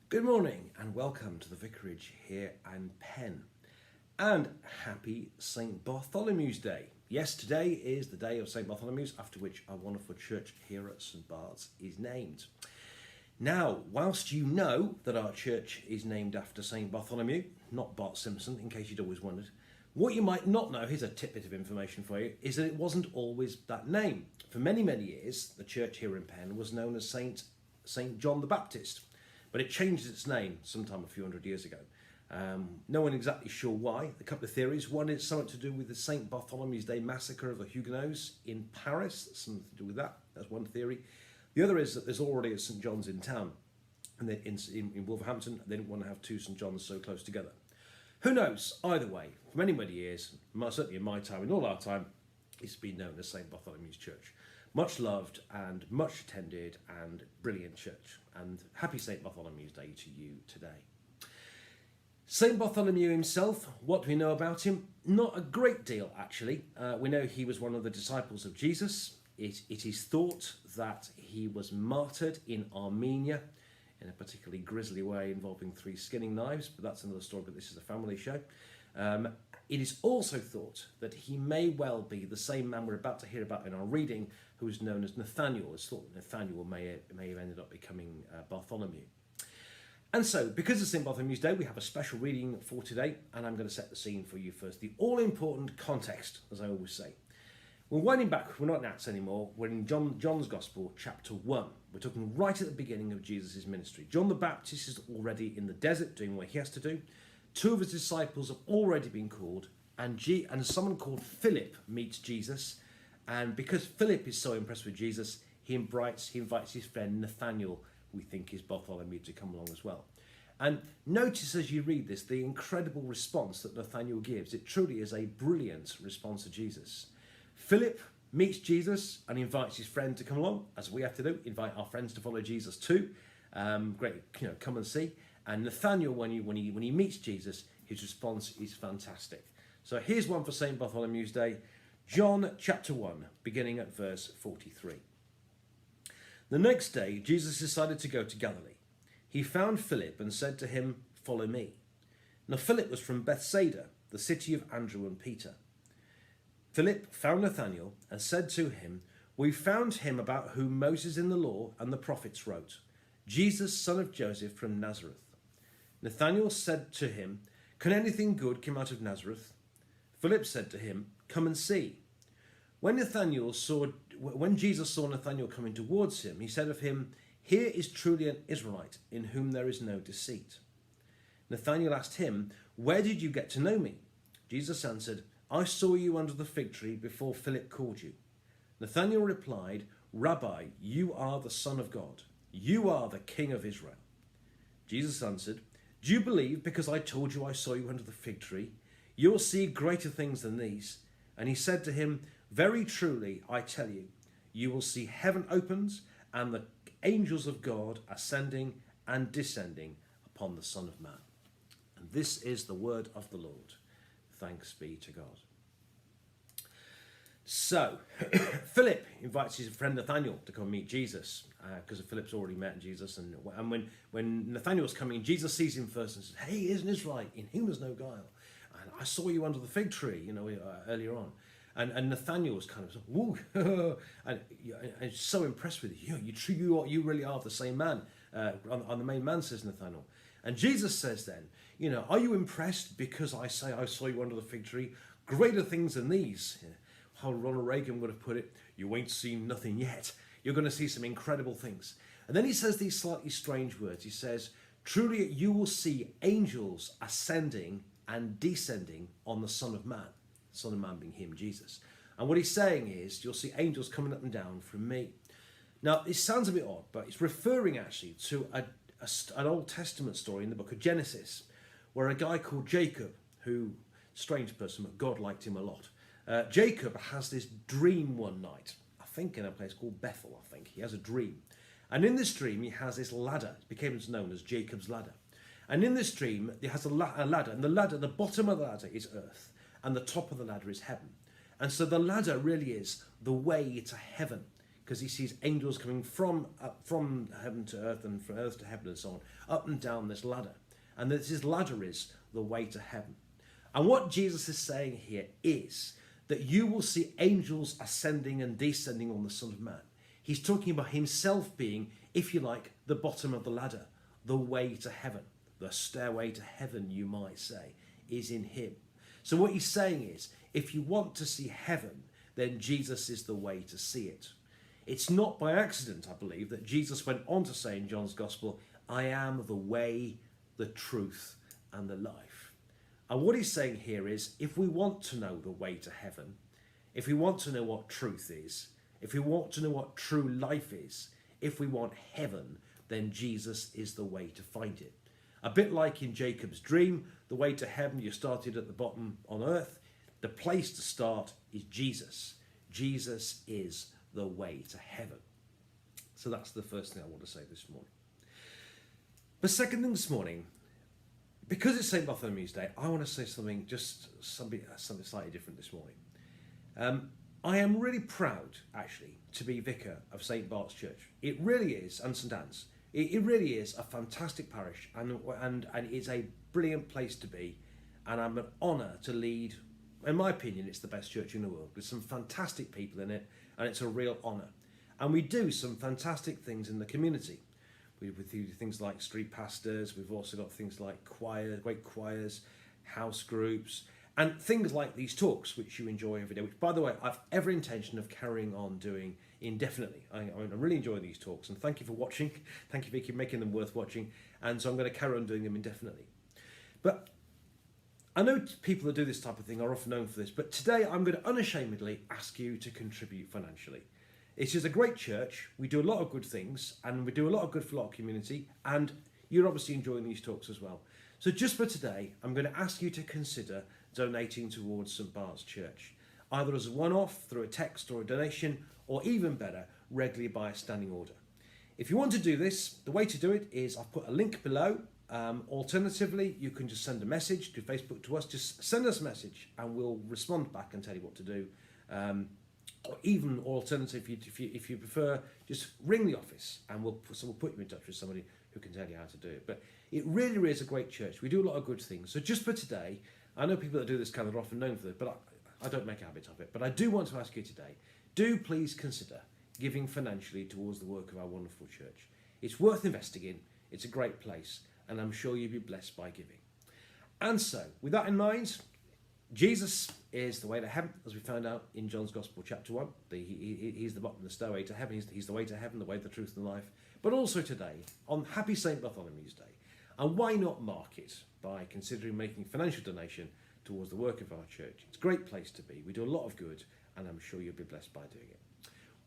Good morning and welcome to the vicarage here in Penn. And happy St. Bartholomew's Day. Yes, today is the day of St. Bartholomew's, after which our wonderful church here at St. Bart's is named. Now, whilst you know that our church is named after St. Bartholomew, not Bart Simpson, in case you'd always wondered, what you might not know, here's a tidbit of information for you, is that it wasn't always that name. For many, many years, the church here in Penn was known as St. John the Baptist. But it changed its name sometime a few hundred years ago. No one exactly sure why. A couple of theories. One is something to do with the St. Bartholomew's Day massacre of the Huguenots in Paris. Something to do with that. That's one theory. The other is that there's already a St. John's in town. And in Wolverhampton, they didn't want to have two St. John's so close together. Who knows? Either way, for many, many years, certainly in my time, in all our time, it's been known as St. Bartholomew's Church. Much loved and much attended and brilliant church. And happy St. Bartholomew's Day to you today. St. Bartholomew himself, what do we know about him? Not a great deal, actually. We know he was one of the disciples of Jesus. It is thought that he was martyred in Armenia in a particularly grisly way involving 3 skinning knives, but that's another story, but this is a family show. It is also thought that he may well be the same man we're about to hear about in our reading, who is known as Nathaniel. It's thought that Nathaniel may have ended up becoming Bartholomew. And so, because it's St. Bartholomew's Day, we have a special reading for today, and I'm going to set the scene for you first. The all-important context, as I always say. We're winding back, we're not in Acts anymore, we're in John's Gospel, chapter 1. We're talking right at the beginning of Jesus' ministry. John the Baptist is already in the desert doing what he has to do. 2 of his disciples have already been called, and someone called Philip meets Jesus. And because Philip is so impressed with Jesus, he invites his friend Nathaniel, we think is Bartholomew, to come along as well. And notice as you read this, the incredible response that Nathaniel gives. It truly is a brilliant response to Jesus. Philip meets Jesus and invites his friend to come along, as we have to do, invite our friends to follow Jesus too. Great, come and see. And Nathaniel, when he meets Jesus, his response is fantastic. So here's one for St. Bartholomew's Day. John chapter 1, beginning at verse 43. The next day, Jesus decided to go to Galilee. He found Philip and said to him, "Follow me." Now Philip was from Bethsaida, the city of Andrew and Peter. Philip found Nathanael and said to him, "We found him about whom Moses in the law and the prophets wrote, Jesus, son of Joseph from Nazareth." Nathanael said to him, "Can anything good come out of Nazareth?" Philip said to him, "Come and see." When Jesus saw Nathanael coming towards him, he said of him, "Here is truly an Israelite, in whom there is no deceit." Nathanael asked him, "Where did you get to know me?" Jesus answered, "I saw you under the fig tree before Philip called you." Nathanael replied, "Rabbi, you are the Son of God. You are the King of Israel." Jesus answered, "Do you believe because I told you I saw you under the fig tree? You will see greater things than these." And he said to him, "Very truly, I tell you, you will see heaven opens and the angels of God ascending and descending upon the Son of Man." And this is the word of the Lord. Thanks be to God. So, Philip invites his friend Nathanael to come meet Jesus, because Philip's already met Jesus. And when Nathanael's coming, Jesus sees him first and says, "Hey, here's an Israelite in whom there's no guile. And I saw you under the fig tree, earlier on." And Nathanael was kind of, "Woo," and so impressed with you. You really are the same man. On the main man, says Nathanael. And Jesus says then, "Are you impressed because I say I saw you under the fig tree? Greater things than these." How Ronald Reagan would have put it, "You ain't seen nothing yet. You're going to see some incredible things." And then he says these slightly strange words. He says, "Truly you will see angels ascending and descending on the Son of Man." The Son of Man being him, Jesus. And what he's saying is, you'll see angels coming up and down from me. Now, it sounds a bit odd, but it's referring actually to an Old Testament story in the book of Genesis, where a guy called Jacob, who, strange person, but God liked him a lot. Jacob has this dream one night, I think in a place called Bethel, He has a dream. And in this dream, he has this ladder. It became known as Jacob's ladder. And in this dream, he has a ladder. And the bottom of the ladder is earth. And the top of the ladder is heaven. And so the ladder really is the way to heaven. because he sees angels coming from heaven to earth and from earth to heaven and so on, up and down this ladder. And this ladder is the way to heaven. And what Jesus is saying here is that you will see angels ascending and descending on the Son of Man. He's talking about himself being, if you like, the bottom of the ladder, the way to heaven. The stairway to heaven, you might say, is in him. So what he's saying is, if you want to see heaven, then Jesus is the way to see it. It's not by accident, I believe, that Jesus went on to say in John's Gospel, I am the way, the truth, and the life. And what he's saying here is, if we want to know the way to heaven, if we want to know what truth is, if we want to know what true life is, if we want heaven, then Jesus is the way to find it. A bit like in Jacob's dream, the way to heaven, you started at the bottom on earth. The place to start is Jesus. Jesus is the way to heaven. So that's the first thing I want to say this morning. But second thing this morning, because it's St. Bartholomew's Day, I want to say something slightly different this morning. I am really proud, actually, to be vicar of St. Bart's Church. It really is, and St. Anne's. It really is a fantastic parish, and it's a brilliant place to be. And I'm an honour to lead. In my opinion, it's the best church in the world. There's some fantastic people in it, and it's a real honour. And we do some fantastic things in the community. We do things like street pastors. We've also got things like choirs, great choirs, house groups, and things like these talks, which you enjoy every day. Which, by the way, I've every intention of carrying on doing indefinitely. I really enjoy these talks, and thank you for watching. Thank you for making them worth watching. And so I'm going to carry on doing them indefinitely. But I know people that do this type of thing are often known for this, but today I'm going to unashamedly ask you to contribute financially. It is a great church. We do a lot of good things, and we do a lot of good for a lot of community, and you're obviously enjoying these talks as well. So just for today, I'm going to ask you to consider donating towards St. Bart's Church, either as a one-off, through a text or a donation, or even better, regularly by a standing order. If you want to do this, the way to do it is I've put a link below. Alternatively, you can just send a message to Facebook to us. Just send us a message and we'll respond back and tell you what to do. Or even alternative, if you prefer, just ring the office and we'll put you in touch with somebody who can tell you how to do it. But it really is a great church. We do a lot of good things. So just for today, I know people that do this kind of are often known for it, but I don't make a habit of it. But I do want to ask you today, do please consider giving financially towards the work of our wonderful church. It's worth investing in. It's a great place, and I'm sure you'll be blessed by giving. And so, with that in mind, Jesus is the way to heaven, as we found out in John's Gospel, chapter 1. He's the bottom of the stairway to heaven. He's the way to heaven, the way, the truth, and the life. But also today, on Happy St. Bartholomew's Day. And why not mark it by considering making a financial donation towards the work of our church? It's a great place to be. We do a lot of good, and I'm sure you'll be blessed by doing it.